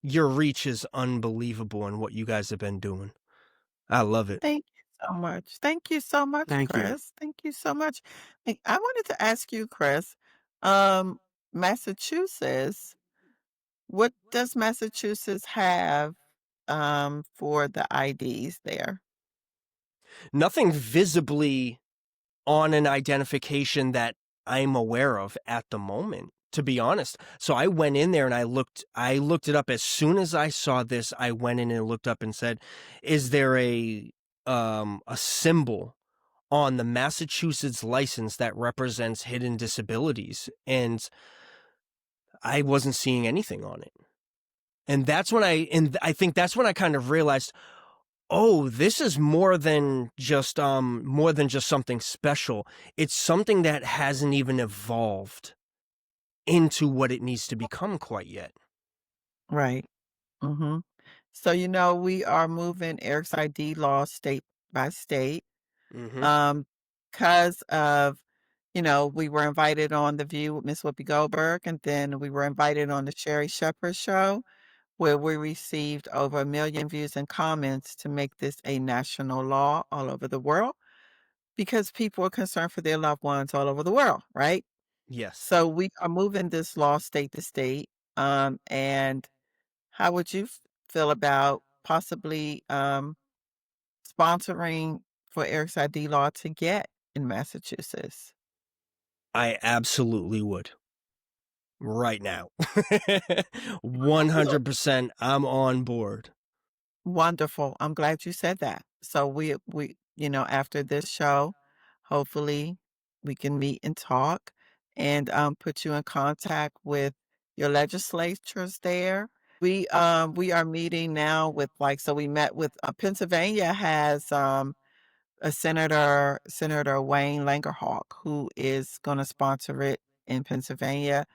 your reach is unbelievable in what you guys have been doing. I love it. Thank you so much. Thank you so much, Thank you. Chris. Thank you so much. Hey, I wanted to ask you, Chris, um, Massachusetts, what does Massachusetts have for the IDs there? Nothing visibly on an identification that I'm aware of at the moment, to be honest. So I went in there and I looked it up as soon as I saw this. I went in and looked up and said, is there a symbol on the Massachusetts license that represents hidden disabilities? And I wasn't seeing anything on it. And I think that's when I kind of realized, oh, this is more than just something special. It's something that hasn't even evolved into what it needs to become quite yet. Right. Mm-hmm. So, we are moving Eric's ID law state by state. Mm-hmm. Um, because of, we were invited on The View with Miss Whoopi Goldberg, and then we were invited on the Sherry Shepherd show, where we received over 1 million views and comments to make this a national law all over the world because people are concerned for their loved ones all over the world, right? Yes. So we are moving this law state to state. And how would you feel about possibly sponsoring for Eric's ID law to get in Massachusetts? I absolutely would. Right now. Good. 100% I'm on board. Wonderful. I'm glad you said that. So after this show, hopefully we can meet and talk and put you in contact with your legislatures there. We are meeting now with so we met with Pennsylvania has a Senator Wayne Langerhawk, who is going to sponsor it in Pennsylvania.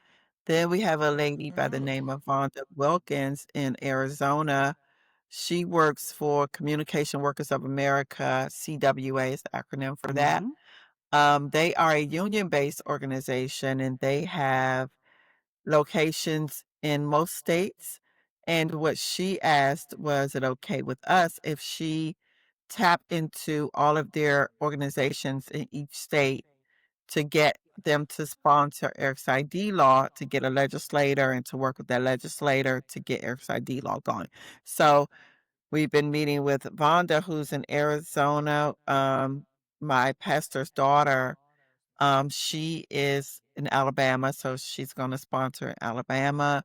Then we have a lady by the Mm. name of Vonda Wilkins in Arizona. She works for Communication Workers of America. CWA is the acronym for that. Mhm. They are a union-based organization, and they have locations in most states. And what she asked, was it okay with us if she tapped into all of their organizations in each state to get them to sponsor Eric's ID law, to get a legislator and to work with that legislator to get Eric's ID law going. So we've been meeting with Vonda, who's in Arizona. My pastor's daughter She is in Alabama, so she's gonna sponsor in Alabama.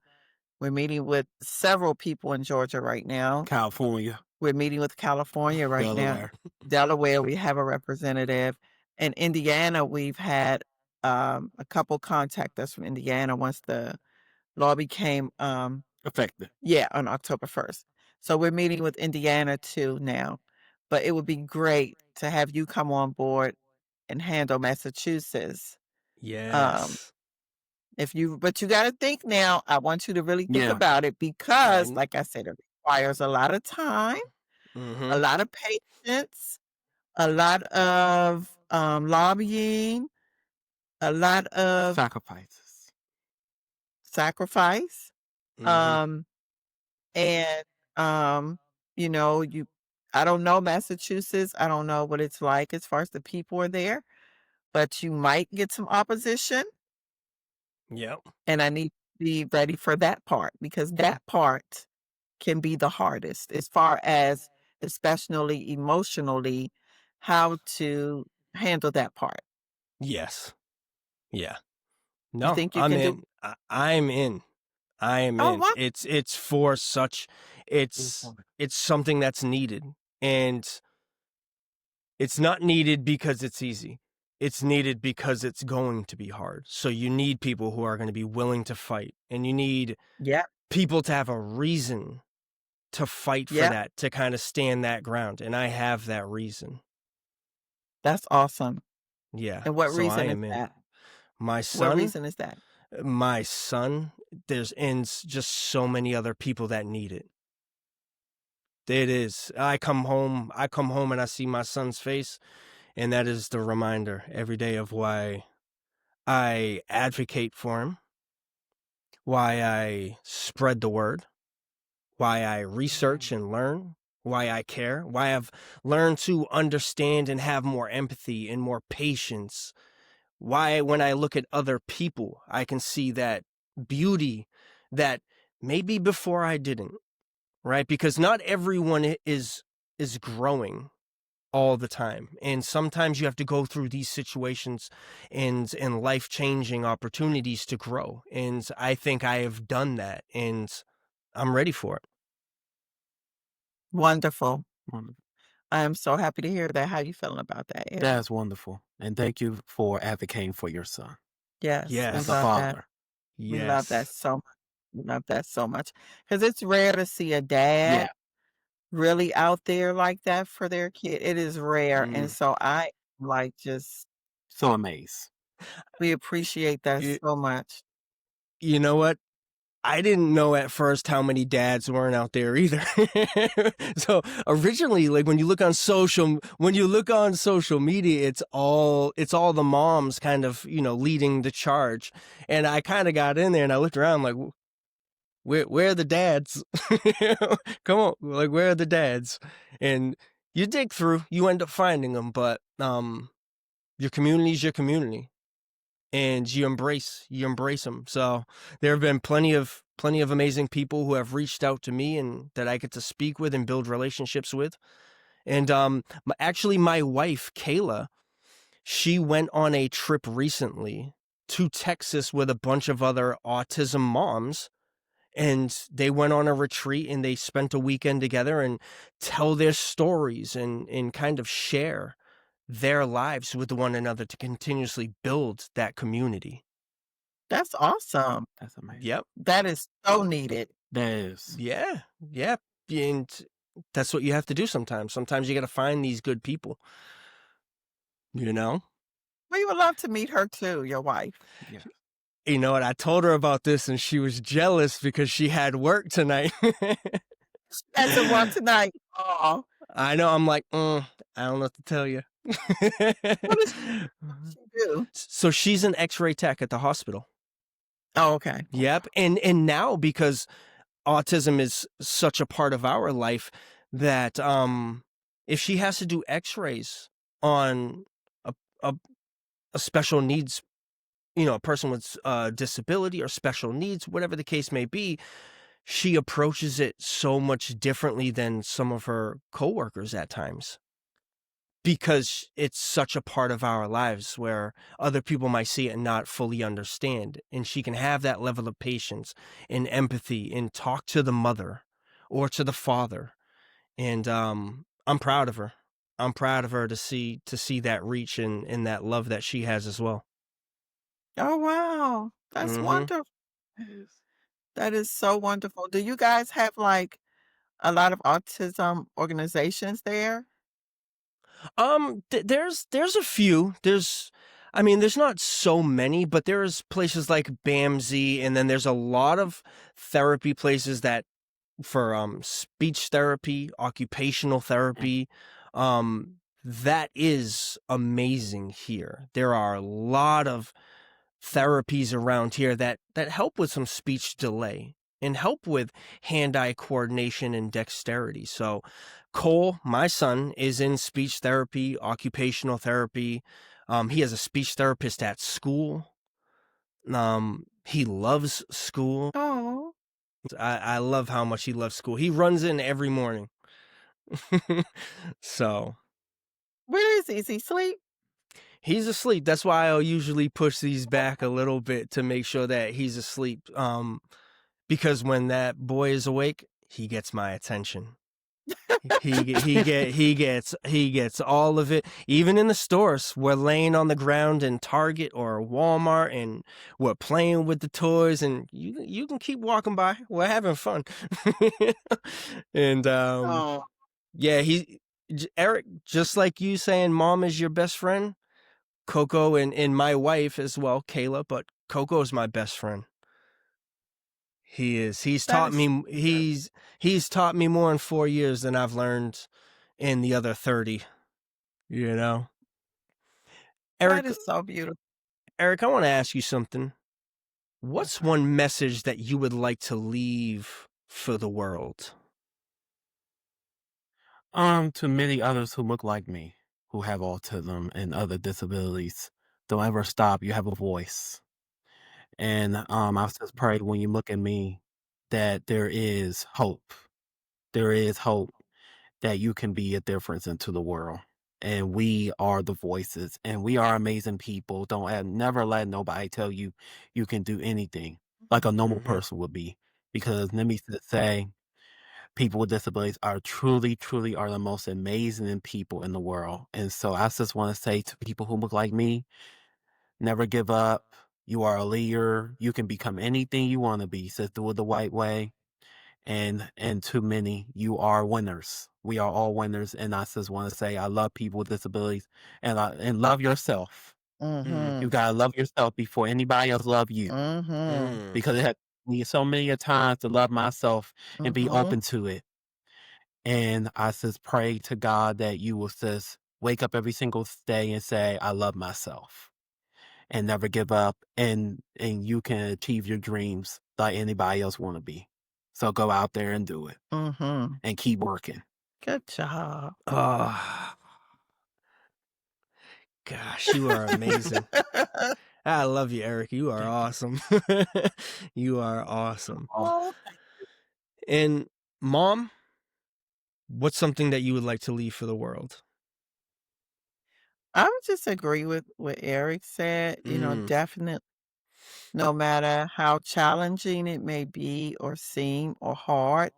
We're meeting with several people in Georgia right now. California, We're meeting with California right now. Delaware. Delaware, we have a representative. In Indiana, we've had a couple contact us from Indiana once the law became Effective. on October 1st. So we're meeting with Indiana too now. But it would be great to have you come on board and handle Massachusetts. Yes. But you got to think now. I want you to really think Yeah. about it because, And like I said, it requires a lot of time, a mhm. lot of patience, a lot of lobbying, a lot of Sacrifices. sacrifice. Mhm. Um, and you know, I don't know Massachusetts. I don't know what it's like as far as the people are there, but you might get some opposition, Yep. and I need to be ready for that part because that part can be the hardest as far as especially emotionally how to handle that part. Yes. Yeah. You No, think you I'm can do? in. I'm in. I am Oh, in. what? It's for such it's something that's needed. And it's not needed because it's easy. It's needed because it's going to be hard. So you need people who are going to be willing to fight. And you need Yeah, people to have a reason to fight for yeah. that, to kind of stand that ground. And I have that reason. That's awesome. Yeah. And what So I reason is am in. that? My What son, reason is that? my son, there's just so many other people that need it. It is. I come home and I see my son's face, and that is the reminder every day of why I advocate for him, why I spread the word, why I research and learn, why I care, why I've learned to understand and have more empathy and more patience, why when I look at other people, I can see that beauty that maybe before I didn't, right? Because not everyone is growing all the time. And sometimes you have to go through these situations and life-changing opportunities to grow. And I think I have done that and I'm ready for it. Wonderful. Wonderful. I am so happy to hear that. How you feeling about that, Eric? That's wonderful. And thank you for advocating for your son Yes, we as a Yes. love that. father. We love that Yes. so much. We love that so much because it's rare to see a Yeah. dad really out there like that for their kid. It is rare, and Mm. so I like just So amazed. we appreciate that You, so much. you know what? I didn't know at first how many dads weren't out there either. So originally, like when you look on social media, it's all the moms kind of, leading the charge. And I kind of got in there and I looked around like, where are the dads? Come on, like where are the dads? And you dig through, you end up finding them, but your community is your community. And you embrace them. So there have been plenty of amazing people who have reached out to me and that I get to speak with and build relationships with. And actually, my wife Kayla, she went on a trip recently to Texas with a bunch of other autism moms. And they went on a retreat and they spent a weekend together and tell their stories and kind of share their lives with one another to continuously build that community. That's awesome. That's amazing. Yep. That is so needed. That is. Yeah. Yeah. And that's what you have to do sometimes. Sometimes you got to find these good people, you know? We would love to meet her too, your wife. Yeah. You know what? I told her about this and she was jealous because she had work tonight. That's the one tonight. Oh, I know. I'm like, I don't know what to tell you. what does she do? So she's an X-ray tech at the hospital. Oh, okay. Yep. And now because autism is such a part of our life that if she has to do x-rays on a, a, a special needs, a person with disability or special needs, whatever the case may be, she approaches it so much differently than some of her coworkers at times. because it's such a part of our lives where other people might see it and not fully understand. And she can have that level of patience and empathy and talk to the mother or to the father. And I'm proud of her. I'm proud of her to see that reach and that love that she has as well. Oh, wow. That's Mm-hmm. wonderful. That is so wonderful. Do you guys have, like, a lot of autism organizations there? There's a few. There's not so many, but there's places like BAMSI, and then there's a lot of therapy places that for speech therapy, occupational therapy. That is amazing here. There are a lot of therapies around here that help with some speech delay and help with hand-eye coordination and dexterity. So Cole, my son, is in speech therapy, occupational therapy. He has a speech therapist at school. He loves school. Oh, I love how much he loves school. He runs in every morning. So where is he? Is he asleep? he's asleep. That's why I'll usually push these back a little bit to make sure that he's asleep. Because when that boy is awake, he gets my attention. He gets all of it. Even in the stores, we're laying on the ground in Target or Walmart, and we're playing with the toys. And you can keep walking by. We're having fun. And Oh, yeah, Eric, just like you saying, mom is your best friend. Coco and my wife as well, Kayla, but Coco is my best friend. He is. that is He's taught me more in 4 years than I've learned in the other 30, you know. that Eric, is so beautiful. I want to ask you something. Yes, What's sir. one message that you would like to leave for the world? To many others who look like me, who have autism and other disabilities, don't ever stop. You have a voice. And I just prayed when you look at me that there is hope. There is hope that you can be a difference into the world. And we are the voices, and we are amazing people. Never let nobody tell you you can do anything like a normal Mm-hmm. person would be. Because let me say, people with disabilities are truly, truly are the most amazing people in the world. And so I just want to say to people who look like me, never give up. You are a leader. You can become anything you want to be. Just do it the right way. And too many, you are winners. We are all winners. And I just want to say I love people with disabilities and love yourself. You Mhm. gotta love yourself before anybody else love you. Mhm. Mm. Because it had me so many a times to love myself and be Mhm. open to it. And I just pray to God that you will just wake up every single day and say, I love myself and never give up and you can achieve your dreams like anybody else want to be. So go out there and do it Mhm. and keep working. Good job. Oh, gosh, you are amazing. I love you, Eric. You are Thank you. awesome. You are awesome. Oh, And mom, what's something that you would like to leave for the world? I would just agree with what Eric said, Mm. definitely no matter how challenging it may be or seem or hard.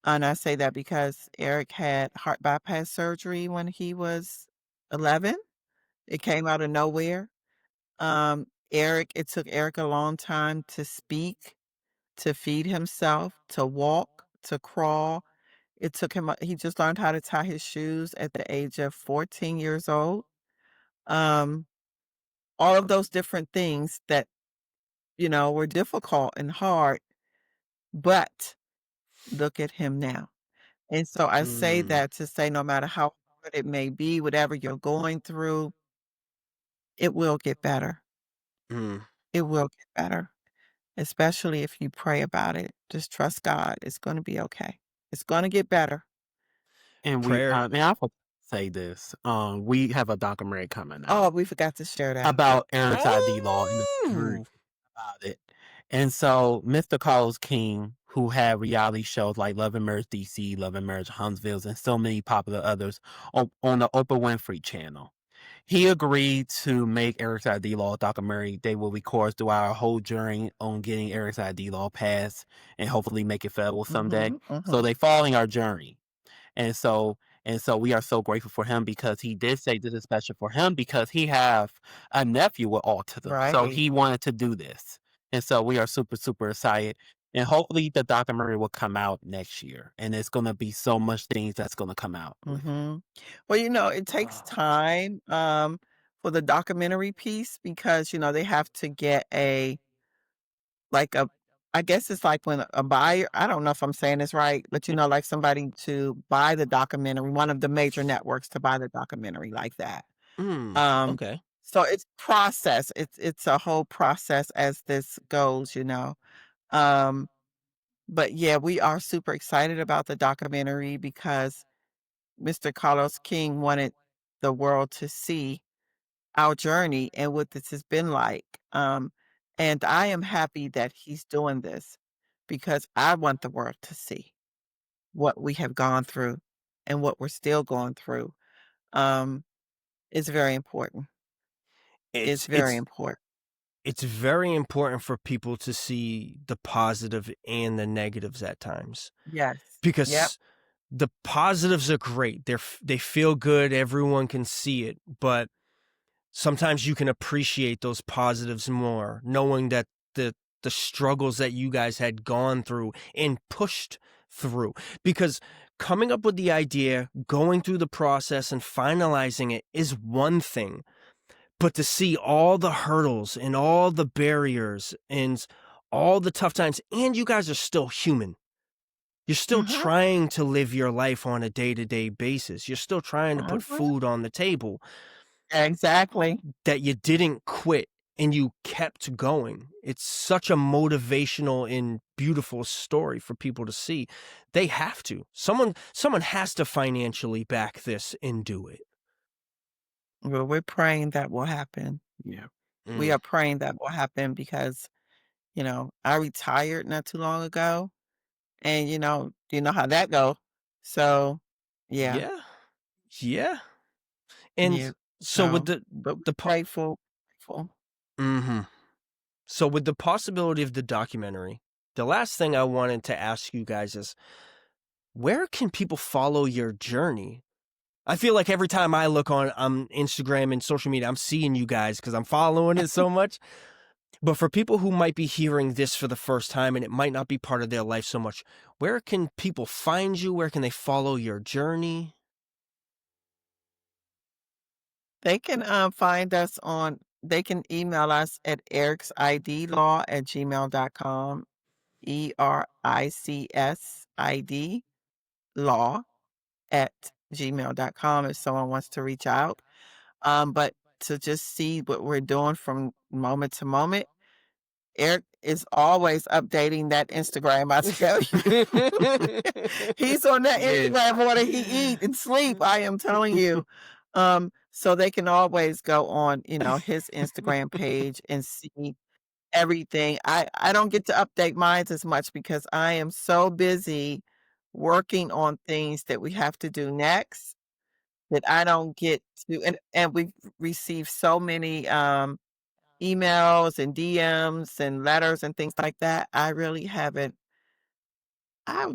And I say that because Eric had heart bypass surgery when he was 11. It came out of nowhere. It took Eric a long time to speak, to feed himself, to walk, to crawl. It took him, he just learned how to tie his shoes at the age of 14 years old. Um, all of those different things that, were difficult and hard, but look at him now. And so I say Mm. that to say no matter how hard it may be, whatever you're going through, it will get better. Mm. It will get better, especially if you pray about it. Just trust God. It's going to be okay. It's going to get better. And Prayer. and I will say this. We have a documentary coming Oh, out we forgot to share that. about Eric's ID law and the Oh. jury about it. And so Mr. Carlos King, who had reality shows like Love and Marriage DC, Love and Marriage Huntsville, and so many popular others on the Oprah Winfrey channel. He agreed to make Eric's ID law documentary. They will record throughout our whole journey on getting Eric's ID law passed and hopefully make it federal someday. So they following our journey. And so we are so grateful for him because he did say this is special for him because he have a nephew with autism. So Right. he wanted to do this. And so we are super, super excited. And hopefully the documentary will come out next year. And it's gonna be so much things that's gonna come out with it. Well, it takes time for the documentary piece because, they have to get like a, I guess it's like when a buyer, I don't know if I'm saying this right, but, like somebody to buy the documentary, one of the major networks to buy the documentary like that. Um, Okay. so it's process. It's a whole process as this goes. Um, but yeah, we are super excited about the documentary because Mr. Carlos King wanted the world to see our journey and what this has been like. And I am happy that he's doing this because I want the world to see what we have gone through and what we're still going through. Um, it's very important. It's It's very it's important. it's very important for people to see the positive and the negatives at times Yes. Yep. because the positives are great. They feel good. Everyone can see it, but sometimes you can appreciate those positives more, knowing that the struggles that you guys had gone through and pushed through. Because coming up with the idea, going through the process and finalizing it is one thing. But to see all the hurdles and all the barriers and all the tough times, and you guys are still human. You're still hmm trying to live your life on a day-to-day basis. You're still trying to put hmm food on the table. Exactly. That you didn't quit and you kept going. It's such a motivational and beautiful story for people to see. They have to. Someone has to financially back this and do it. Well, we're praying that will happen. Yeah. We Mm. are praying that will happen because, I retired not too long ago. And, you know how that go. So, yeah, Yeah. Yeah. And yeah. so with So, but we're the po- grateful, grateful. mhm. So with the possibility of the documentary, the last thing I wanted to ask you guys is where can people follow your journey? I feel like every time I look on Instagram and social media, I'm seeing you guys because I'm following it so much. But for people who might be hearing this for the first time and it might not be part of their life so much, where can people find you? Where can they follow your journey? They can find us they can email us at ericsidlaw@gmail.com, ERICSID law@gmail.com if someone wants to reach out. But to just see what we're doing from moment to moment, Eric is always updating that Instagram, I tell you. He's on that Yes. Instagram more than he eat and sleep, I am telling you. So they can always go on, his Instagram page and see everything. I don't get to update mine as much because I am so busy working on things that we have to do next that I don't get to, and we've received so many emails and DMs and letters and things like that. I don't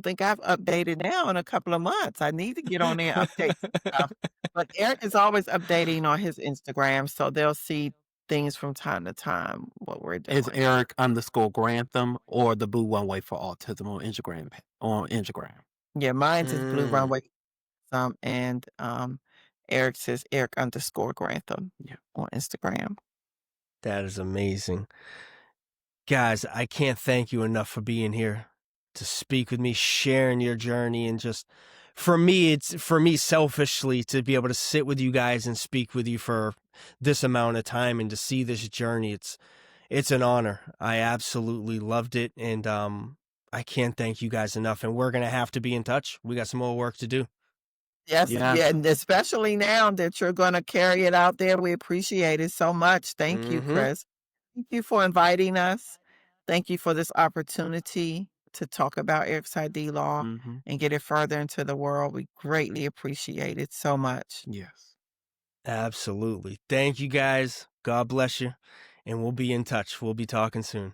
think I've updated now in a couple of months. I need to get on there and update some stuff. But Eric is always updating on his Instagram, so they'll see things from time to time, what we're It's doing. Eric_Grantham or the Blue One Way for Autism on Instagram. Yeah, mine's is Blue Mm, Runway, and Eric's is Eric_Grantham Yeah. on Instagram. that is amazing. Guys, I can't thank you enough for being here to speak with me, sharing your journey, and just for me selfishly to be able to sit with you guys and speak with you for this amount of time and to see this journey. It's an honor. I absolutely loved it, and I can't thank you guys enough. And we're gonna have to be in touch. We got some more work to do. Yes, Yeah. yeah, and especially now that you're gonna carry it out there, we appreciate it so much. Thank you, Mm-hmm. Chris. Thank you for inviting us. Thank you for this opportunity. to talk about Eric's ID law Mm-hmm. and get it further into the world. We greatly appreciate it so much. Yes. Absolutely. Thank you guys. God bless you. And we'll be in touch. We'll be talking soon.